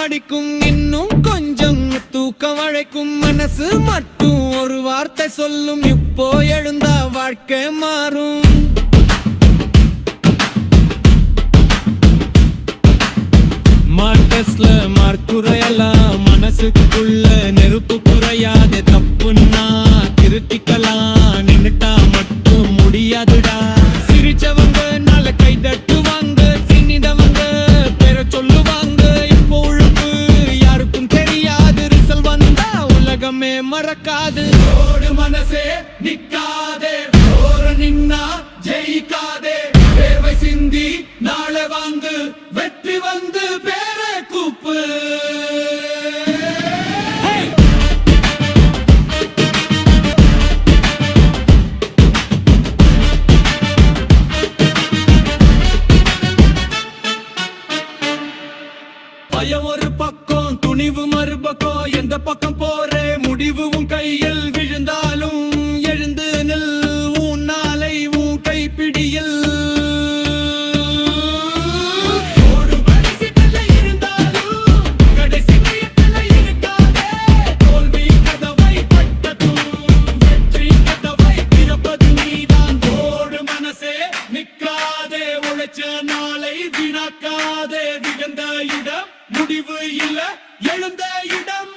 அடிக்கும் இன்னும் கொஞ்சம் தூக்கம் அழைக்கும் மனசு மட்டும் ஒரு வார்த்தை சொல்லும் இப்போ எழுந்தா வாழ்க்கை மாறும் மார்க்கஸ்ல மார்க்குறையெல்லாம் மனசுக்குள்ள நெருப்பு குறையாதே தப்புன்னா திருத்திக்கலாம் நின்னுட்டா மட்டும் முடியாதுடா சிரிச்சவங்க நாளை கை தட்டுவாங்க சின்னிதவங்க பேர சொல்லுவாங்க இப்போ உழுப்பு யாருக்கும் தெரியாது ரிசல் வந்தா உலகமே மறக்காது ஓடு மனசே நிக்காதே ஓர நின்னா ஜெயிக்காதே வேர்வை சிந்தி நாளை வாங்கு வெற்றி வந்து பேரை கூப்பு பயம் ஒரு பக்கம் துணிவு மறுபக்கம் எந்த பக்கம் போறே முடிவு உன் கையில் விழுந்தாலும் எழுந்து நில் உன் நாளை உன் கைப்பிடியில் நாளை வீணாக்காதே விழுந்த இடம் முடிவு இல்ல எழுந்த இடம்